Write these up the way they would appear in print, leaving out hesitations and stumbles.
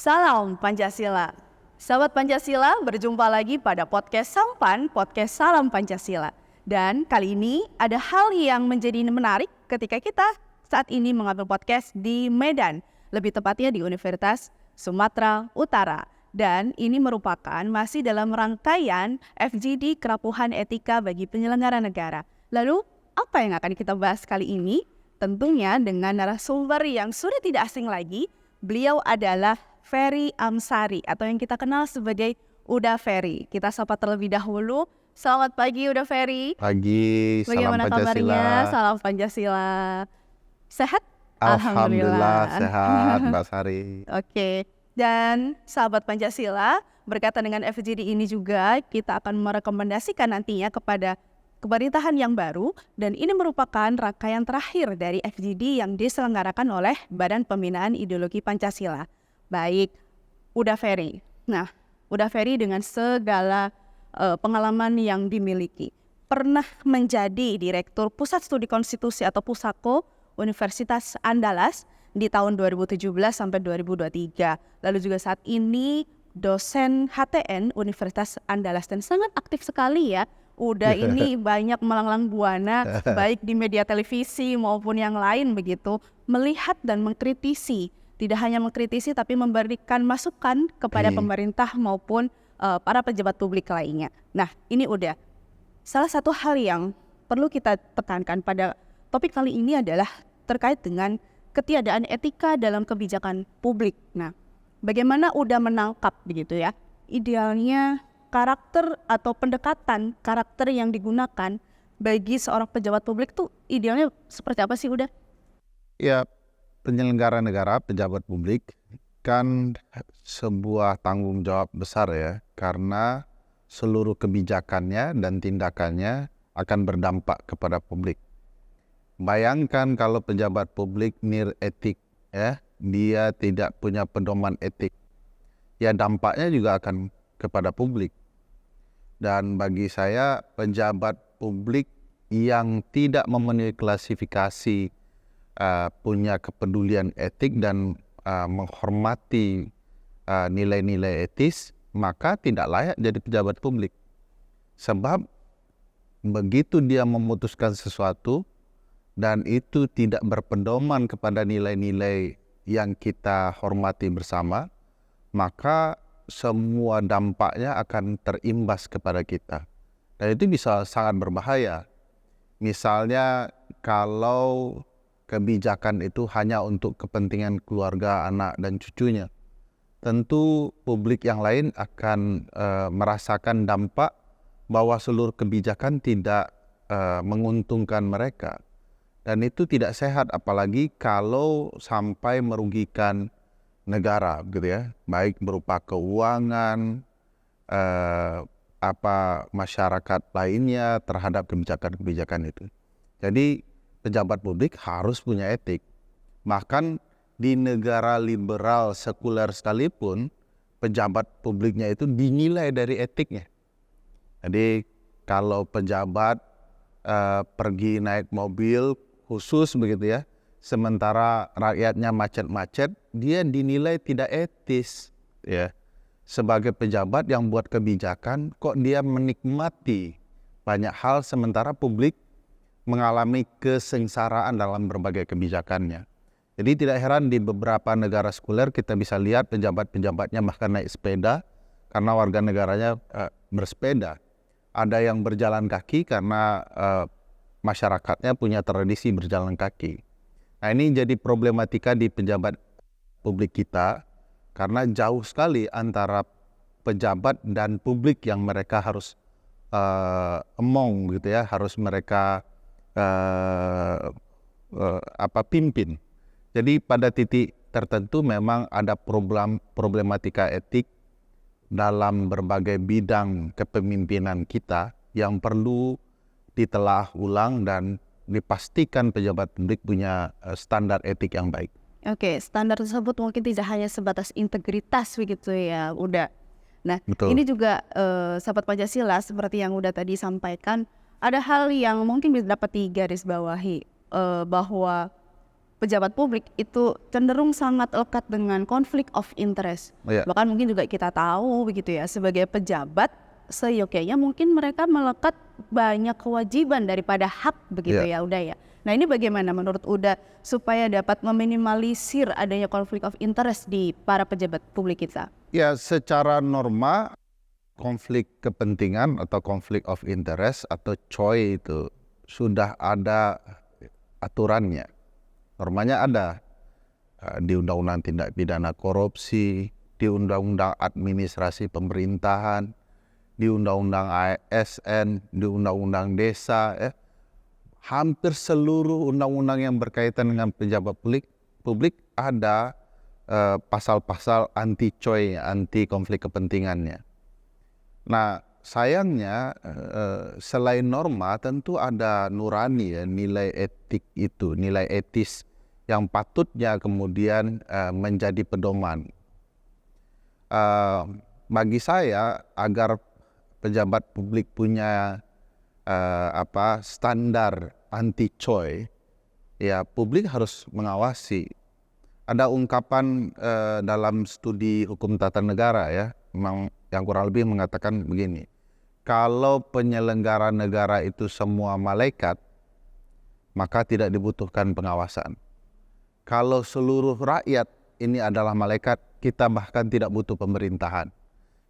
Salam Pancasila. Sahabat Pancasila, berjumpa lagi pada podcast Sampan, podcast Salam Pancasila. Dan kali ini ada hal yang menjadi menarik ketika kita saat ini mengambil podcast di Medan, lebih tepatnya di Universitas Sumatera Utara. Dan ini merupakan masih dalam rangkaian FGD Kerapuhan Etika bagi Penyelenggara Negara. Lalu, apa yang akan kita bahas kali ini? Tentunya dengan narasumber yang sudah tidak asing lagi, beliau adalah Ferry Amsari atau yang kita kenal sebagai Uda Ferry. Kita sapa terlebih dahulu. Selamat pagi Uda Ferry. Pagi, Bagaimana salam Pancasila. kabarnya? Salam Pancasila. Sehat? Alhamdulillah sehat Mbak Sari. Oke. Dan sahabat Pancasila, berkaitan dengan FGD ini juga kita akan merekomendasikan nantinya kepada pemerintahan yang baru, dan ini merupakan rangkaian terakhir dari FGD yang diselenggarakan oleh Badan Pembinaan Ideologi Pancasila. Baik, Uda Ferry. Nah, Uda Ferry dengan segala pengalaman yang dimiliki, pernah menjadi Direktur Pusat Studi Konstitusi atau Pusako Universitas Andalas di tahun 2017 sampai 2023. Lalu juga saat ini dosen HTN Universitas Andalas dan sangat aktif sekali ya. Udah ini banyak melanglang buana baik di media televisi maupun yang lain begitu, melihat dan mengkritisi, tidak hanya mengkritisi tapi memberikan masukan kepada pemerintah maupun para pejabat publik lainnya. Nah, ini udah salah satu hal yang perlu kita tekankan pada topik kali ini adalah terkait dengan ketiadaan etika dalam kebijakan publik. Nah, bagaimana udah menangkap begitu ya, idealnya karakter atau pendekatan karakter yang digunakan bagi seorang pejabat publik tuh idealnya seperti apa sih udah? Ya, penyelenggara negara, pejabat publik kan sebuah tanggung jawab besar ya, karena seluruh kebijakannya dan tindakannya akan berdampak kepada publik. Bayangkan kalau pejabat publik etik ya, dia tidak punya pedoman etik, ya dampaknya juga akan kepada publik. Dan bagi saya pejabat publik yang tidak memenuhi klasifikasi punya kepedulian etik dan menghormati nilai-nilai etis, maka tidak layak jadi pejabat publik. Sebab begitu dia memutuskan sesuatu dan itu tidak berpedoman kepada nilai-nilai yang kita hormati bersama, maka semua dampaknya akan terimbas kepada kita. Dan itu bisa sangat berbahaya. Misalnya kalau kebijakan itu hanya untuk kepentingan keluarga, anak, dan cucunya, tentu publik yang lain akan merasakan dampak bahwa seluruh kebijakan tidak menguntungkan mereka. Dan itu tidak sehat, apalagi kalau sampai merugikan negara, gitu ya, baik berupa keuangan, masyarakat lainnya terhadap kebijakan-kebijakan itu. Jadi pejabat publik harus punya etik. Bahkan di negara liberal sekuler sekalipun, pejabat publiknya itu dinilai dari etiknya. Jadi kalau pejabat pergi naik mobil khusus begitu ya, sementara rakyatnya macet-macet, dia dinilai tidak etis ya. Sebagai pejabat yang buat kebijakan, kok dia menikmati banyak hal sementara publik mengalami kesengsaraan dalam berbagai kebijakannya. Jadi tidak heran di beberapa negara sekuler kita bisa lihat pejabat-pejabatnya bahkan naik sepeda karena warga negaranya bersepeda. Ada yang berjalan kaki karena masyarakatnya punya tradisi berjalan kaki. Nah, ini jadi problematika di pejabat publik kita karena jauh sekali antara pejabat dan publik yang mereka harus gitu ya, harus mereka pimpin. Jadi pada titik tertentu memang ada problematika etik dalam berbagai bidang kepemimpinan kita yang perlu ditelah ulang dan dipastikan pejabat publik punya standar etik yang baik. Oke, standar tersebut mungkin tidak hanya sebatas integritas begitu ya, udah. Nah, Betul. ini juga sahabat Pancasila seperti yang udah tadi sampaikan, ada hal yang mungkin bisa dapat digarisbawahi bahwa pejabat publik itu cenderung sangat lekat dengan konflik of interest. Iya. Bahkan mungkin juga kita tahu begitu ya, sebagai pejabat seyogyanya mungkin mereka melekat banyak kewajiban daripada hak begitu Iya. ya Uda ya. Nah ini bagaimana menurut Uda supaya dapat meminimalisir adanya konflik of interest di para pejabat publik kita? Ya, secara norma konflik kepentingan atau konflik of interest atau COI itu sudah ada aturannya. Normanya ada di Undang-Undang Tindak Pidana Korupsi, di Undang-Undang Administrasi Pemerintahan, di Undang-Undang ASN, di Undang-Undang Desa, ya. Hampir seluruh undang-undang yang berkaitan dengan pejabat publik ada pasal-pasal anti COI, anti konflik kepentingannya. Nah, sayangnya selain norma tentu ada nurani ya, nilai etik itu, nilai etis yang patutnya kemudian menjadi pedoman. Bagi saya agar pejabat publik punya standar anti COI, ya publik harus mengawasi. Ada ungkapan dalam studi hukum tata negara ya, memang yang kurang lebih mengatakan begini, kalau penyelenggara negara itu semua malaikat, maka tidak dibutuhkan pengawasan. Kalau seluruh rakyat ini adalah malaikat, kita bahkan tidak butuh pemerintahan,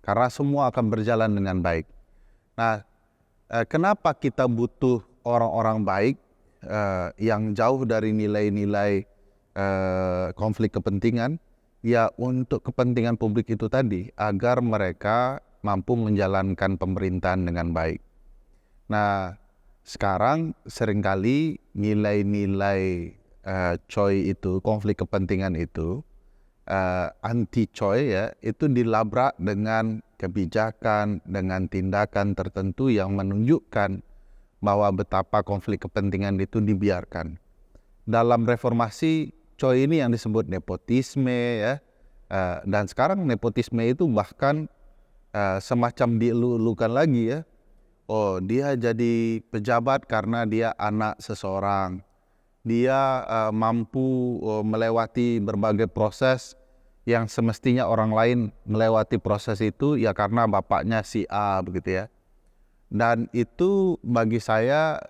karena semua akan berjalan dengan baik. Nah, kenapa kita butuh orang-orang baik yang jauh dari nilai-nilai konflik kepentingan? Ya untuk kepentingan publik itu tadi, agar mereka mampu menjalankan pemerintahan dengan baik. Nah, sekarang seringkali nilai-nilai COI itu, konflik kepentingan itu, anti COI ya, itu dilabrak dengan kebijakan, dengan tindakan tertentu yang menunjukkan bahwa betapa konflik kepentingan itu dibiarkan. Dalam reformasi, COI ini yang disebut nepotisme ya, dan sekarang nepotisme itu bahkan semacam dielu-elukan lagi ya. Oh, dia jadi pejabat karena dia anak seseorang. Dia mampu melewati berbagai proses yang semestinya orang lain melewati proses itu ya karena bapaknya si A begitu ya. Dan itu bagi saya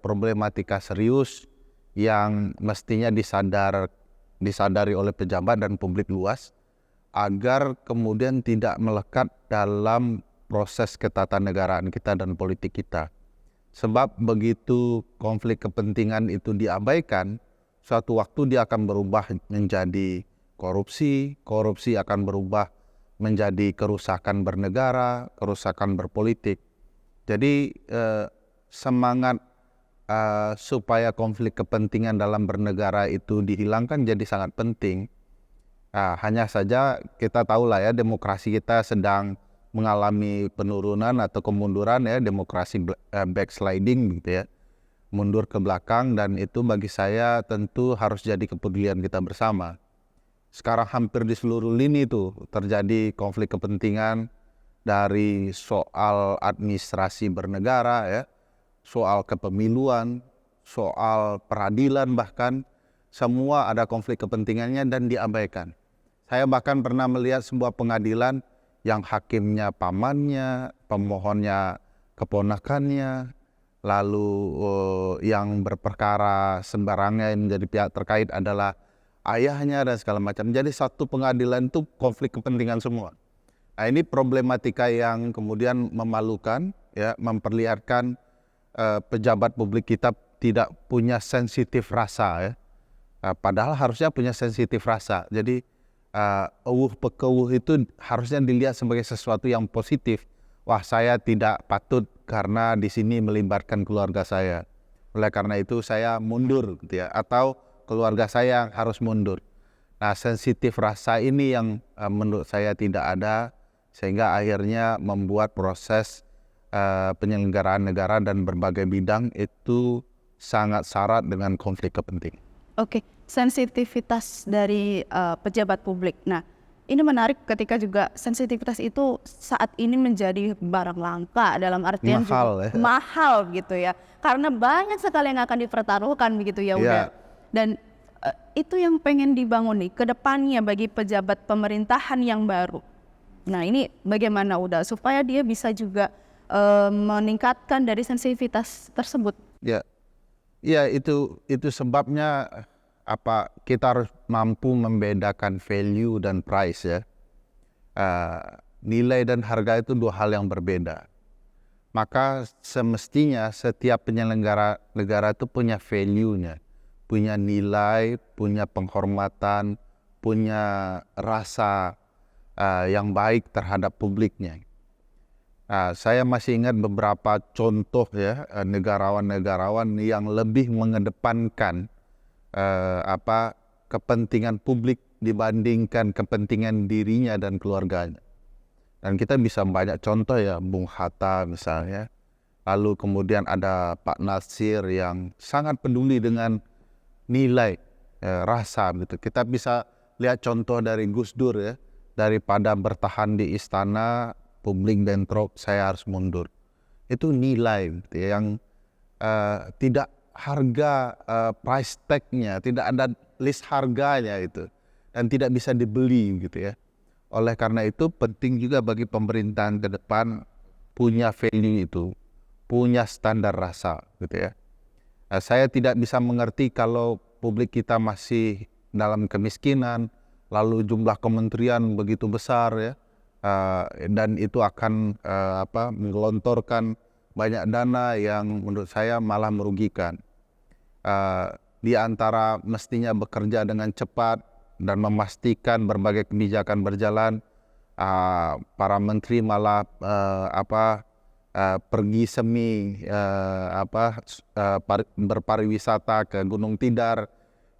problematika serius yang mestinya disadari oleh pejabat dan publik luas agar kemudian tidak melekat dalam proses ketatanegaraan kita dan politik kita. Sebab begitu konflik kepentingan itu diabaikan, suatu waktu dia akan berubah menjadi korupsi, korupsi akan berubah menjadi kerusakan bernegara, kerusakan berpolitik. Jadi semangat supaya konflik kepentingan dalam bernegara itu dihilangkan jadi sangat penting. Hanya saja kita tahulah ya, demokrasi kita sedang mengalami penurunan atau kemunduran ya, demokrasi backsliding gitu ya, mundur ke belakang, dan itu bagi saya tentu harus jadi kepedulian kita bersama. Sekarang hampir di seluruh lini itu terjadi konflik kepentingan, dari soal administrasi bernegara ya, soal kepemiluan, soal peradilan, bahkan semua ada konflik kepentingannya dan diabaikan. Saya bahkan pernah melihat sebuah pengadilan yang hakimnya pamannya, pemohonnya keponakannya, lalu yang berperkara sembarangan menjadi pihak terkait adalah ayahnya dan segala macam. Jadi satu pengadilan itu konflik kepentingan semua. Nah, ini problematika yang kemudian memalukan ya, memperlihatkan pejabat publik kita tidak punya sensitif rasa ya. Padahal harusnya punya sensitif rasa. Jadi pekeuh itu harusnya dilihat sebagai sesuatu yang positif. Wah, saya tidak patut karena di sini melibatkan keluarga saya. Oleh karena itu saya mundur gitu ya, atau keluarga saya harus mundur. Nah, sensitif rasa ini yang menurut saya tidak ada, sehingga akhirnya membuat proses penyelenggaraan negara dan berbagai bidang itu sangat syarat dengan konflik kepentingan. Oke, sensitivitas dari pejabat publik. Nah, ini menarik ketika juga sensitivitas itu saat ini menjadi barang langka, dalam artian mahal, juga mahal gitu ya. Karena banyak sekali yang akan dipertaruhkan begitu ya udah. Dan itu yang pengen dibangun nih ke depannya bagi pejabat pemerintahan yang baru. Nah ini bagaimana udah supaya dia bisa juga meningkatkan dari sensitivitas tersebut. Ya, ya itu sebabnya kita harus mampu membedakan value dan price ya. Nilai dan harga itu dua hal yang berbeda. Maka semestinya setiap penyelenggara negara itu punya value-nya, punya nilai, punya penghormatan, punya rasa yang baik terhadap publiknya. Saya masih ingat beberapa contoh ya negarawan-negarawan yang lebih mengedepankan kepentingan publik dibandingkan kepentingan dirinya dan keluarganya. Dan kita bisa banyak contoh ya, Bung Hatta misalnya. Lalu kemudian ada Pak Nasir yang sangat peduli dengan nilai rasa gitu. Kita bisa lihat contoh dari Gus Dur ya, daripada bertahan di istana publik bentrok saya harus mundur. Itu nilai gitu ya, yang tidak harga price tag-nya, tidak ada list harganya itu, dan tidak bisa dibeli gitu ya. Oleh karena itu penting juga bagi pemerintahan ke depan punya value itu, punya standar rasa gitu ya. Saya tidak bisa mengerti kalau publik kita masih dalam kemiskinan, lalu jumlah kementerian begitu besar ya, dan itu akan menggelontorkan banyak dana yang menurut saya malah merugikan. Di antara mestinya bekerja dengan cepat dan memastikan berbagai kebijakan berjalan, para menteri malah pergi semi berpariwisata ke Gunung Tidar.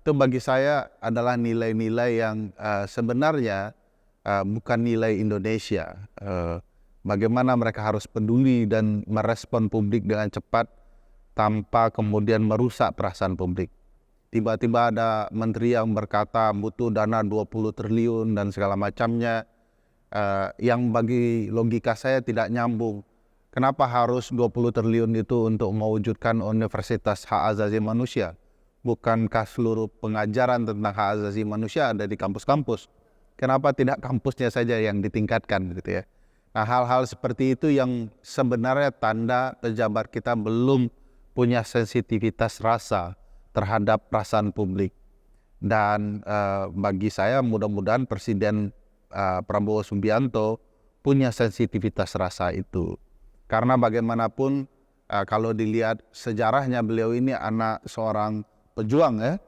Itu bagi saya adalah nilai-nilai yang sebenarnya bukan nilai Indonesia. Bagaimana mereka harus peduli dan merespon publik dengan cepat tanpa kemudian merusak perasaan publik. Tiba-tiba ada menteri yang berkata butuh dana 20 triliun dan segala macamnya, yang bagi logika saya tidak nyambung. Kenapa harus 20 triliun itu untuk mewujudkan Universitas Hak Asasi Manusia? Bukankah seluruh pengajaran tentang hak asasi manusia ada di kampus-kampus? Kenapa tidak kampusnya saja yang ditingkatkan gitu ya? Nah, hal-hal seperti itu yang sebenarnya tanda pejabat kita belum punya sensitivitas rasa terhadap perasaan publik. Dan bagi saya mudah-mudahan Presiden Prabowo Subianto punya sensitivitas rasa itu. Karena bagaimanapun kalau dilihat sejarahnya, beliau ini anak seorang pejuang ya,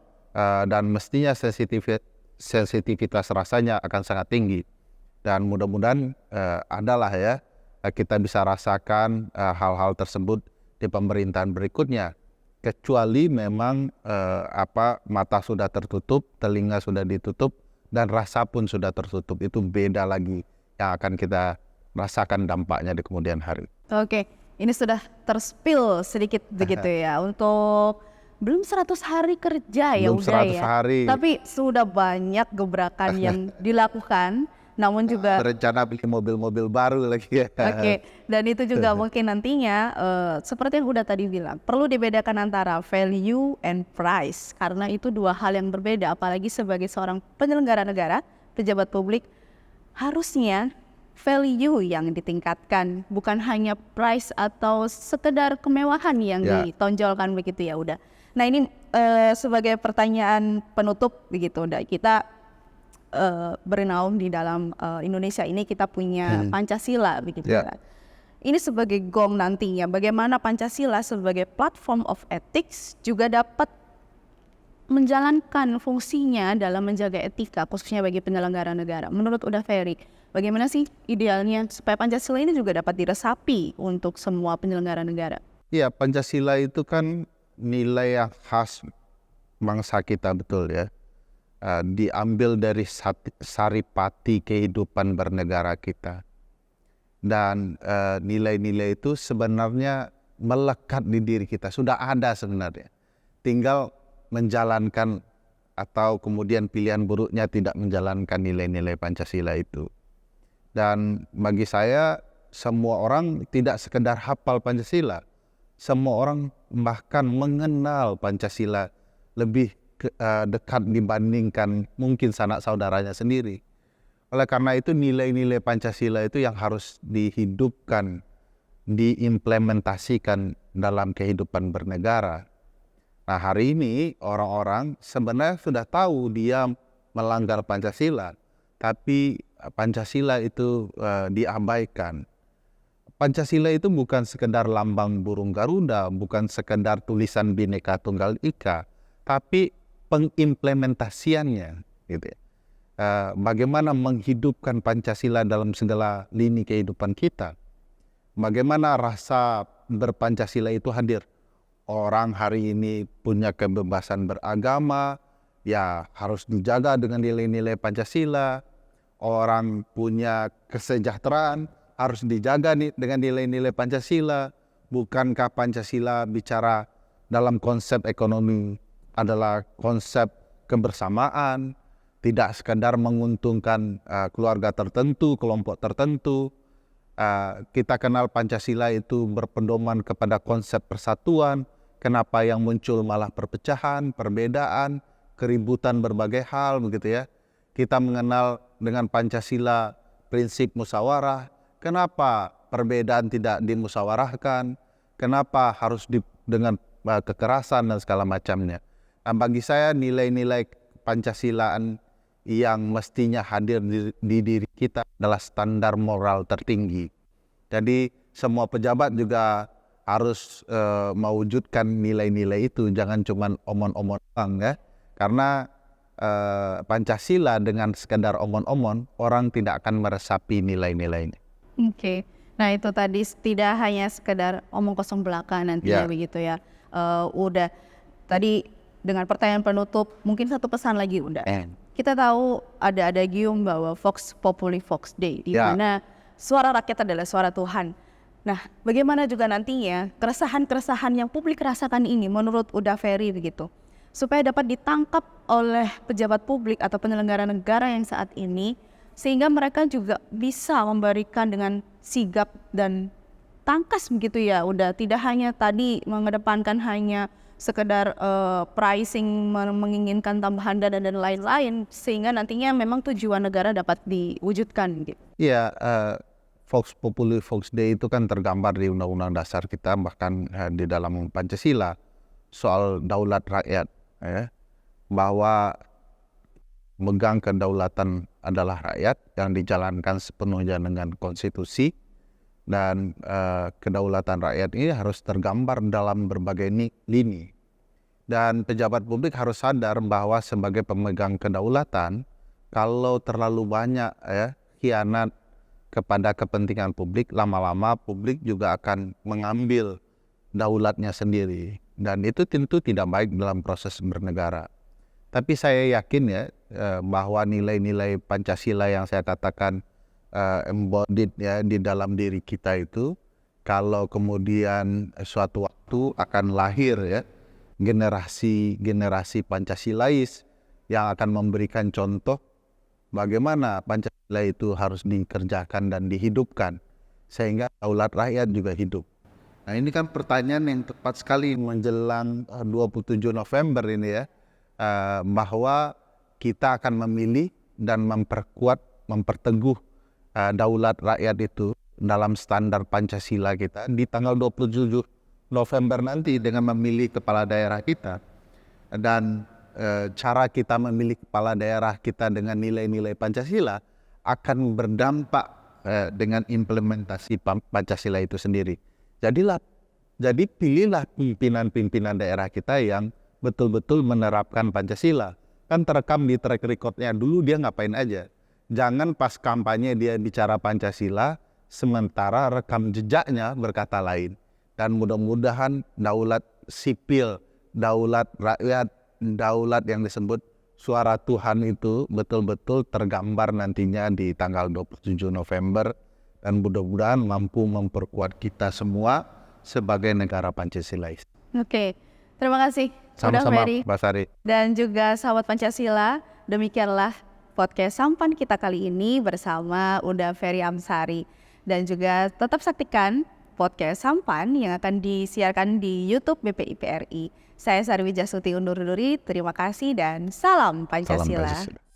dan mestinya sensitivitas rasanya akan sangat tinggi. Dan mudah-mudahan adalah ya kita bisa rasakan hal-hal tersebut di pemerintahan berikutnya. Kecuali memang mata sudah tertutup, telinga sudah ditutup, dan rasa pun sudah tertutup. Itu beda lagi yang akan kita rasakan dampaknya di kemudian hari. Oke, ini sudah terspill sedikit begitu ya untuk belum 100 hari kerja ya Belum udah 100 ya. hari. Tapi sudah banyak gebrakan yang dilakukan. Namun juga berencana bikin mobil-mobil baru lagi ya. Oke, dan itu juga mungkin nantinya seperti yang udah tadi bilang, perlu dibedakan antara value and price, karena itu dua hal yang berbeda. Apalagi sebagai seorang penyelenggara negara, pejabat publik, harusnya value yang ditingkatkan, bukan hanya price atau sekedar kemewahan yang ditonjolkan begitu ya udah. Nah ini sebagai pertanyaan penutup begitu, udah kita bernaung di dalam Indonesia ini kita punya Pancasila begitu kan. Ini sebagai gong nantinya bagaimana Pancasila sebagai platform of ethics juga dapat menjalankan fungsinya dalam menjaga etika khususnya bagi penyelenggara negara. Menurut Uda Ferry, bagaimana sih idealnya supaya Pancasila ini juga dapat diresapi untuk semua penyelenggara negara? Iya, Pancasila itu kan nilai yang khas bangsa kita, betul ya. Diambil dari saripati kehidupan bernegara kita. Dan nilai-nilai itu sebenarnya melekat di diri kita, sudah ada sebenarnya. Tinggal menjalankan atau kemudian pilihan buruknya tidak menjalankan nilai-nilai Pancasila itu. Dan bagi saya semua orang tidak sekedar hafal Pancasila, semua orang bahkan mengenal Pancasila lebih dekat dibandingkan mungkin sanak saudaranya sendiri. Oleh karena itu nilai-nilai Pancasila itu yang harus dihidupkan, diimplementasikan dalam kehidupan bernegara. Nah, hari ini orang-orang sebenarnya sudah tahu dia melanggar Pancasila, tapi Pancasila itu diabaikan. Pancasila itu bukan sekedar lambang burung Garuda, bukan sekedar tulisan Bhinneka Tunggal Ika, tapi pengimplementasiannya, gitu ya. Bagaimana menghidupkan Pancasila dalam segala lini kehidupan kita. Bagaimana rasa berpancasila itu hadir. Orang hari ini punya kebebasan beragama, ya harus dijaga dengan nilai-nilai Pancasila. Orang punya kesejahteraan, harus dijaga dengan nilai-nilai Pancasila. Bukankah Pancasila bicara dalam konsep ekonomi adalah konsep kebersamaan, tidak sekadar menguntungkan keluarga tertentu, kelompok tertentu. Kita kenal Pancasila itu berpedoman kepada konsep persatuan. Kenapa yang muncul malah perpecahan, perbedaan, keributan berbagai hal, begitu ya. Kita mengenal dengan Pancasila prinsip musyawarah. Kenapa perbedaan tidak dimusyawarahkan? Kenapa harus dengan kekerasan dan segala macamnya? Nah, bagi saya nilai-nilai Pancasilaan yang mestinya hadir di diri kita adalah standar moral tertinggi. Jadi semua pejabat juga harus mewujudkan nilai-nilai itu, jangan cuma omon-omon ya. Karena Pancasila dengan sekedar omon-omon, orang tidak akan meresapi nilai-nilainya. Oke. Nah, itu tadi tidak hanya sekedar omong kosong belaka nantinya begitu ya. Udah tadi dengan pertanyaan penutup, mungkin satu pesan lagi udah. Kita tahu ada adagium bahwa Vox Populi Vox Dei, di mana suara rakyat adalah suara Tuhan. Nah, bagaimana juga nantinya keresahan-keresahan yang publik rasakan ini menurut Uda Ferry begitu, supaya dapat ditangkap oleh pejabat publik atau penyelenggara negara yang saat ini, sehingga mereka juga bisa memberikan dengan sigap dan tangkas begitu ya, udah tidak hanya tadi mengedepankan hanya sekedar pricing, menginginkan tambahan dana dan lain-lain, sehingga nantinya memang tujuan negara dapat diwujudkan gitu. Iya, Vox Populi Vox Dei itu kan tergambar di Undang-Undang Dasar kita, bahkan di dalam Pancasila, soal daulat rakyat, ya, bahwa megang kedaulatan adalah rakyat yang dijalankan sepenuhnya dengan konstitusi, dan kedaulatan rakyat ini harus tergambar dalam berbagai lini. Dan pejabat publik harus sadar bahwa sebagai pemegang kedaulatan, kalau terlalu banyak khianat kepada kepentingan publik, lama-lama publik juga akan mengambil daulatnya sendiri. Dan itu tentu tidak baik dalam proses bernegara. Tapi saya yakin bahwa nilai-nilai Pancasila yang saya katakan embodied di dalam diri kita itu, kalau kemudian suatu waktu akan lahir generasi Pancasilais yang akan memberikan contoh bagaimana Pancasila itu harus dikerjakan dan dihidupkan sehingga daulat rakyat juga hidup. Nah, ini kan pertanyaan yang tepat sekali menjelang 27 November ini bahwa kita akan memilih dan memperteguh daulat rakyat itu dalam standar Pancasila kita di tanggal 27 November nanti dengan memilih kepala daerah kita. Dan cara kita memilih kepala daerah kita dengan nilai-nilai Pancasila akan berdampak dengan implementasi Pancasila itu sendiri. Jadi pilihlah pimpinan-pimpinan daerah kita yang betul-betul menerapkan Pancasila. Kan terekam di track recordnya dulu dia ngapain aja. Jangan pas kampanye dia bicara Pancasila, sementara rekam jejaknya berkata lain. Dan mudah-mudahan daulat sipil, daulat rakyat, daulat yang disebut suara Tuhan itu betul-betul tergambar nantinya di tanggal 27 November. Dan mudah-mudahan mampu memperkuat kita semua sebagai negara Pancasilais. Oke, terima kasih. Sama-sama, Mbak Sari. Dan juga sahabat Pancasila, demikianlah podcast Sampan kita kali ini bersama Uda Ferry Amsari. Dan juga tetap saksikan podcast Sampan yang akan disiarkan di YouTube BPIPRI. Saya Sarwi Jasuti undur diri, terima kasih dan salam Salam Pancasila. Pancasila.